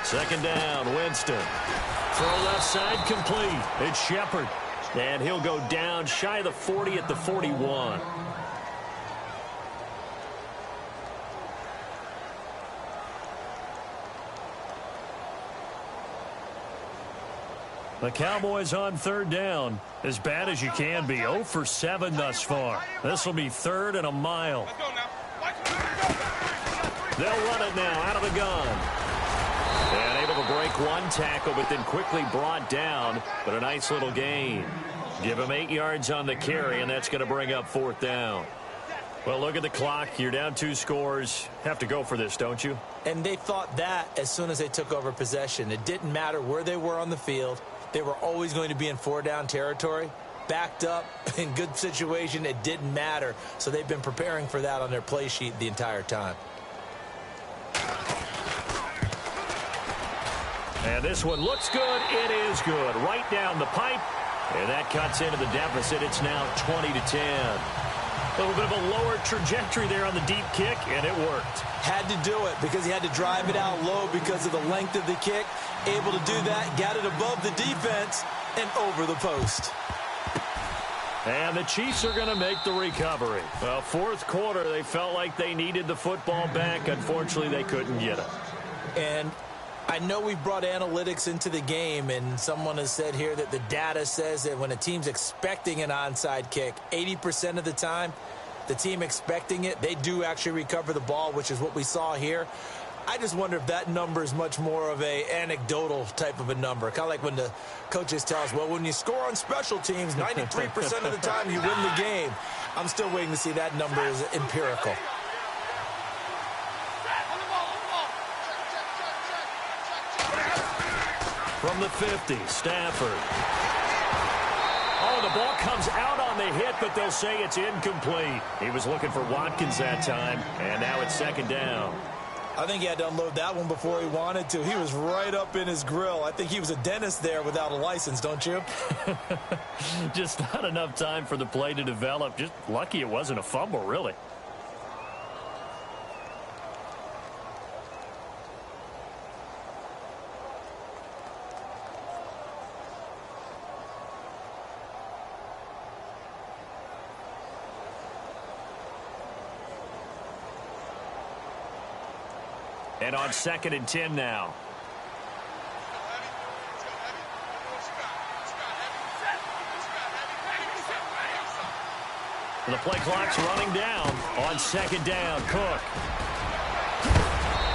Second down, Winston. Throw left side complete. It's Shepard. And he'll go down shy of the 40 at the 41. The Cowboys on third down. As bad as you can be. 0 for 7 thus far. This will be third and a mile. They'll run it now out of the gun. And able to break one tackle, but then quickly brought down. But a nice little gain. Give him 8 yards on the carry, and that's going to bring up fourth down. Well, look at the clock. You're down 2 scores. Have to go for this, don't you? And they thought that as soon as they took over possession. It didn't matter where they were on the field. They were always going to be in 4-down territory. Backed up, in good situation, it didn't matter. So they've been preparing for that on their play sheet the entire time. And this one looks good. It is good. Right down the pipe. And that cuts into the deficit. It's now 20-10. A little bit of a lower trajectory there on the deep kick, and it worked. Had to do it because he had to drive it out low because of the length of the kick. Able to do that, got it above the defense and over the post. And the Chiefs are going to make the recovery. Well, fourth quarter, they felt like they needed the football back. Unfortunately, they couldn't get it. And I know we brought analytics into the game, and someone has said here that the data says that when a team's expecting an onside kick, 80% of the time, the team expecting it, they do actually recover the ball, which is what we saw here. I just wonder if that number is much more of a anecdotal type of a number. Kind of like when the coaches tell us, well, when you score on special teams, 93% of the time you win the game. I'm still waiting to see that number is empirical. From the 50, Stafford. Oh, the ball comes out on the hit, but they'll say it's incomplete. He was looking for Watkins that time, and now it's second down. I think he had to unload that one before he wanted to. He was right up in his grill. I think he was a dentist there without a license, don't you? Just not enough time for the play to develop. Just lucky it wasn't a fumble, really. And on 2nd and 10 now. And the play clock's running down on 2nd down. Cook.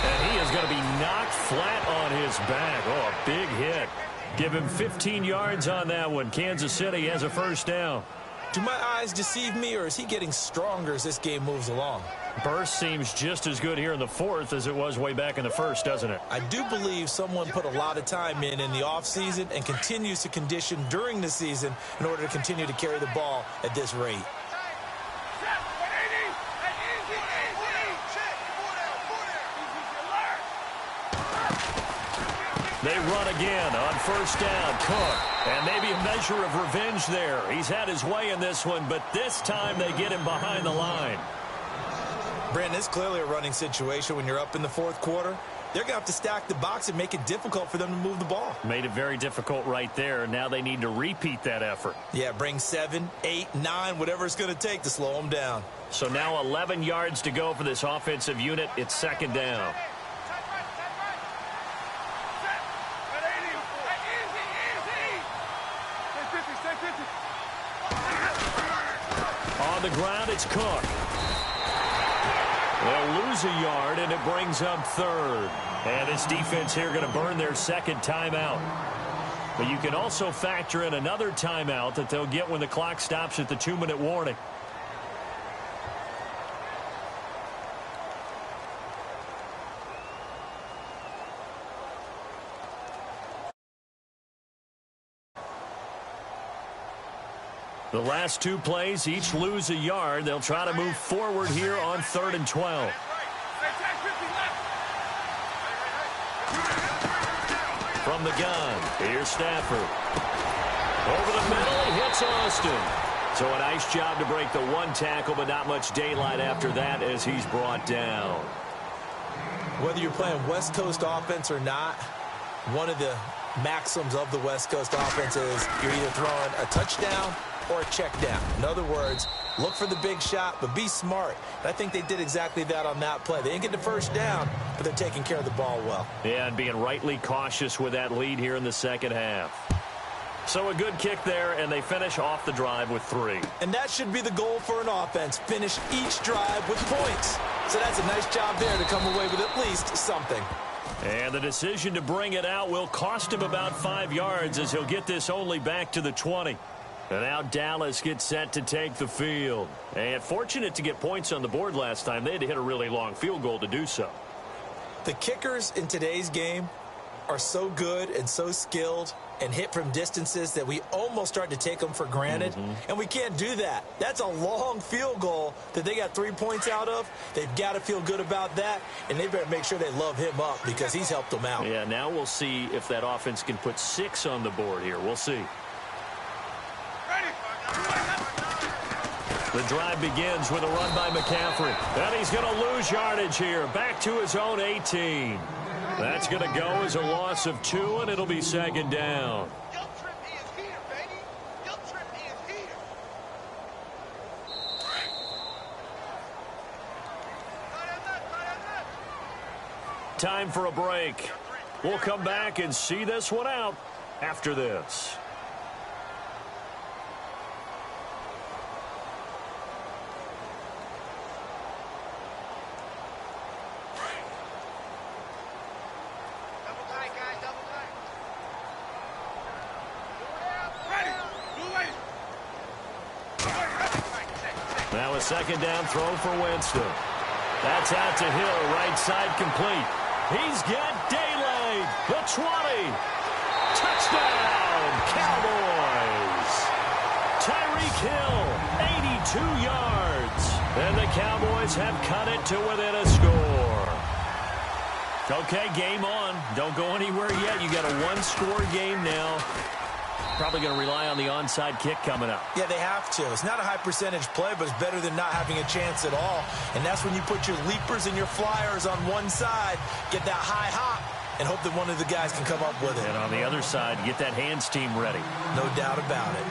And he is going to be knocked flat on his back. Oh, a big hit. Give him 15 yards on that one. Kansas City has a first down. Do my eyes deceive me, or is he getting stronger as this game moves along? Burst seems just as good here in the 4th as it was way back in the 1st, doesn't it? I do believe someone put a lot of time in the offseason and continues to condition during the season in order to continue to carry the ball at this rate. They run again on 1st down. Cook. And maybe a measure of revenge there. He's had his way in this one, but this time they get him behind the line. Brandon, it's clearly a running situation when you're up in the 4th quarter. They're going to have to stack the box and make it difficult for them to move the ball. Made it very difficult right there. Now they need to repeat that effort. Yeah, bring 7, 8, 9, whatever it's going to take to slow them down. So now 11 yards to go for this offensive unit. It's 2nd down. On the ground, it's Cook. They'll lose a yard, and it brings up 3rd. And this defense here going to burn their 2nd timeout. But you can also factor in another timeout that they'll get when the clock stops at the 2-minute warning. The last 2 plays, each lose a yard. They'll try to move forward here on 3rd and 12. From the gun, here's Stafford. Over the middle, he hits Austin. So a nice job to break the 1 tackle, but not much daylight after that as he's brought down. Whether you're playing West Coast offense or not, one of the maxims of the West Coast offense is you're either throwing a touchdown or a check down. In other words, look for the big shot, but be smart. And I think they did exactly that on that play. They didn't get the first down, but they're taking care of the ball well. Yeah, and being rightly cautious with that lead here in the 2nd half. So a good kick there, and they finish off the drive with 3. And that should be the goal for an offense. Finish each drive with points. So that's a nice job there to come away with at least something. And the decision to bring it out will cost him about 5 yards as he'll get this only back to the 20. And now Dallas gets set to take the field. And fortunate to get points on the board last time. They had to hit a really long field goal to do so. The kickers in today's game are so good and so skilled and hit from distances that we almost start to take them for granted. And we can't do that. That's a long field goal that they got 3 points out of. They've got to feel good about that, and they better make sure they love him up because he's helped them out. Yeah, now we'll see if that offense can put 6 on the board here. We'll see. The drive begins with a run by McCaffrey. And he's going to lose yardage here. Back to his own 18. That's going to go as a loss of 2, and it'll be 2nd down. Time for a break. We'll come back and see this one out after this. Now a 2nd down throw for Winston. That's out to Hill, right side complete. He's got daylight. The 20. Touchdown, Cowboys. Tyreek Hill, 82 yards. And the Cowboys have cut it to within a score. Okay, game on. Don't go anywhere yet. You got a 1-score game now. Probably going to rely on the onside kick coming up. Yeah, they have to. It's not a high percentage play, but it's better than not having a chance at all. And that's when you put your leapers and your flyers on one side, get that high hop, and hope that one of the guys can come up with it. And on the other side, get that hands team ready. No doubt about it.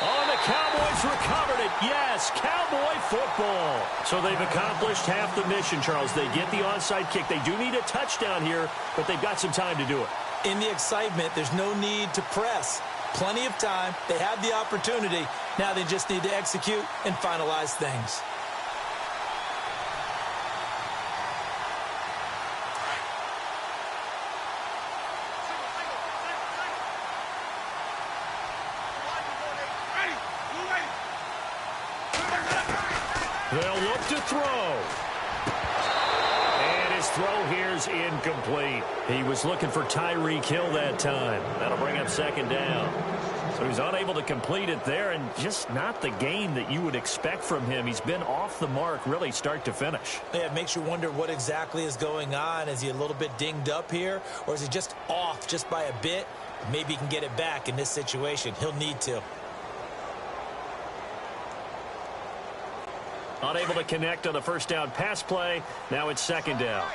Oh, the Cowboys recovered it. Yes, Cowboy football. So they've accomplished half the mission, Charles. They get the onside kick. They do need a touchdown here, but they've got some time to do it. In the excitement, there's no need to press. Plenty of time. They had the opportunity. Now they just need to execute and finalize things. They'll look to throw. And his throw here's incomplete. He was looking for Tyreek Hill that time. That'll bring up second down. So he's unable to complete it there, and just not the game that you would expect from him. He's been off the mark really start to finish. Yeah, it makes you wonder what exactly is going on. Is he a little bit dinged up here, or is he just off just by a bit? Maybe he can get it back in this situation. He'll need to. Unable to connect on the first down pass play. Now it's second down.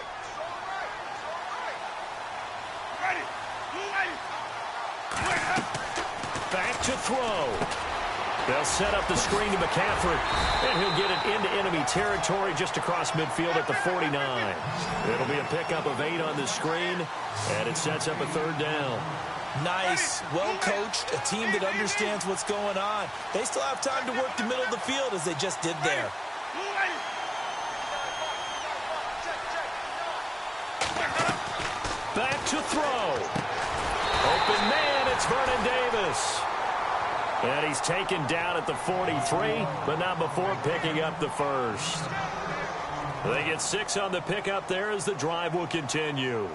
Back to throw. They'll set up the screen to McCaffrey, and he'll get it into enemy territory just across midfield at the 49. It'll be a pickup of 8 on the screen, and it sets up a third down. Nice, well-coached, a team that understands what's going on. They still have time to work the middle of the field as they just did there. Back to throw. Open man, it's Vernon Davis. And he's taken down at the 43, but not before picking up the first. They get 6 on the pickup there as the drive will continue.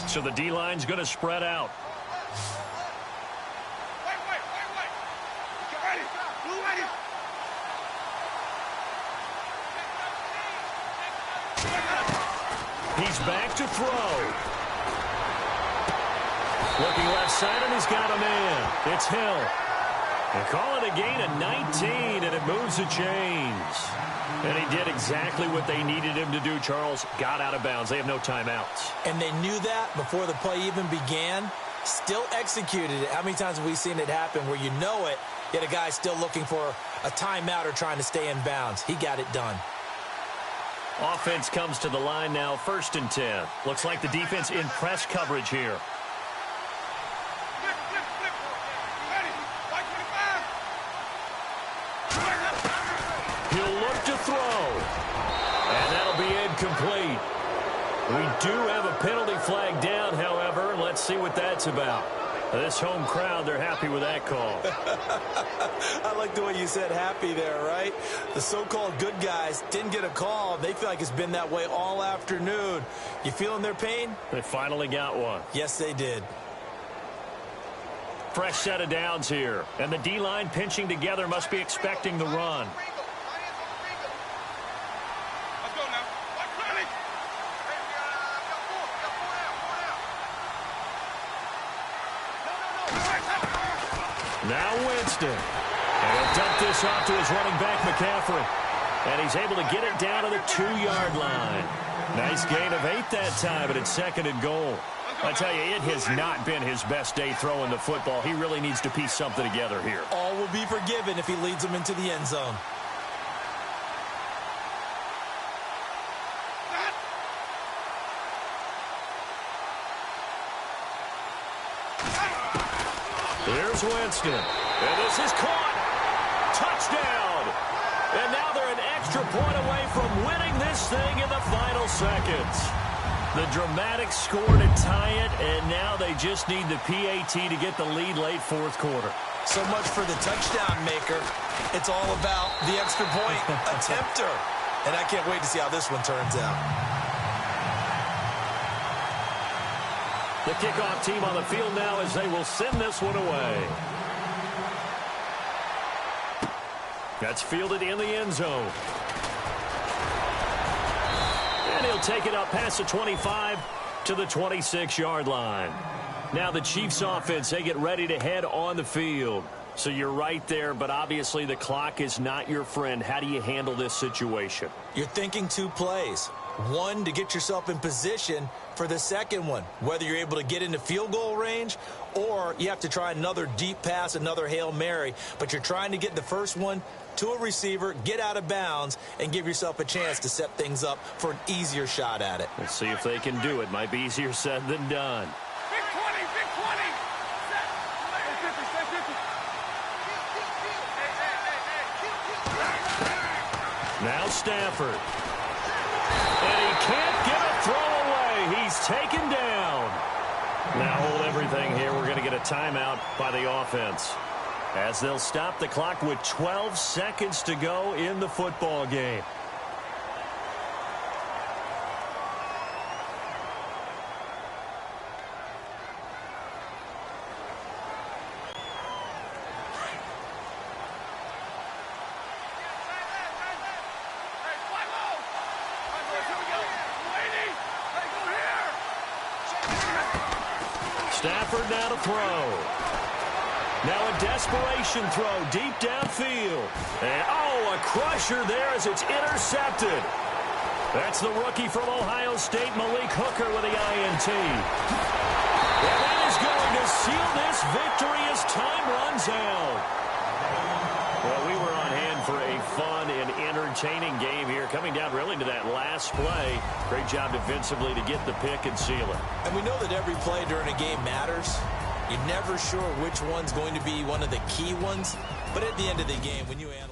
So the D-line's going to spread out. He's back to throw. Looking left side, and he's got a man. It's Hill. They call it a gain of 19, and it moves the chains. And he did exactly what they needed him to do, Charles. Got out of bounds. They have no timeouts. And they knew that before the play even began. Still executed it. How many times have we seen it happen where you know it, yet a guy's still looking for a timeout or trying to stay in bounds? He got it done. Offense comes to the line now, 1st and 10. Looks like the defense in press coverage here. He'll look to throw. And that'll be incomplete. We do have a penalty flag down, however. Let's see what that's about. This home crowd, they're happy with that call. I like the way you said happy there, right? The so-called good guys didn't get a call. They feel like it's been that way all afternoon. You feeling their pain? They finally got one. Yes, they did. Fresh set of downs here. And the D-line pinching together must be expecting the run. Now Winston. And he'll dump this off to his running back, McCaffrey. And he's able to get it down to the 2-yard line. Nice gain of 8 that time, but it's 2nd and goal. I tell you, it has not been his best day throwing the football. He really needs to piece something together here. All will be forgiven if he leads them into the end zone. Here's Winston. And this is caught. Touchdown. And now they're an extra point away from winning this thing in the final seconds. The dramatic score to tie it, and now they just need the PAT to get the lead late 4th quarter. So much for the touchdown maker. It's all about the extra point attempter. And I can't wait to see how this one turns out. The kickoff team on the field now as they will send this one away. That's fielded in the end zone. And he'll take it up past the 25 to the 26-yard line. Now the Chiefs offense, they get ready to head on the field. So you're right there, but obviously the clock is not your friend. How do you handle this situation? You're thinking two plays. One, to get yourself in position for the second one, whether you're able to get into field goal range or you have to try another deep pass, another Hail Mary. But you're trying to get the first one to a receiver, get out of bounds, and give yourself a chance to set things up for an easier shot at it. We'll see if they can do it. Might be easier said than done. Big 20, big 20. Set. Stay 50, stay 50. Now Stafford. And he can't get a throw away. He's taken down. Now hold everything here. We're going to get a timeout by the offense, as they'll stop the clock with 12 seconds to go in the football game. Stafford now to throw. Now a desperation throw deep downfield. And, oh, a crusher there as it's intercepted. That's the rookie from Ohio State, Malik Hooker, with the INT. And that is going to seal this victory as time runs out. Well, we were on hand for a fun and entertaining game here, coming down really to that last play. Great job defensively to get the pick and seal it. And we know that every play during a game matters. You're never sure which one's going to be one of the key ones. But at the end of the game, when you analyze...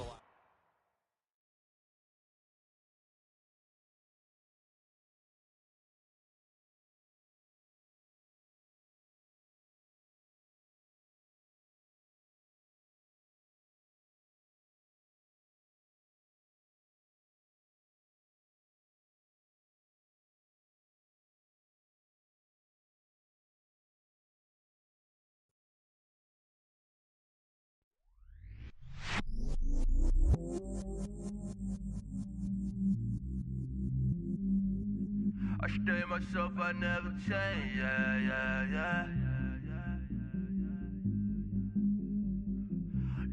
I stay myself, I never change, yeah.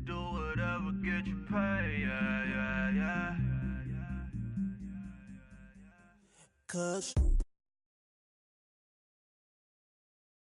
Do whatever, get you paid, yeah. 'Cause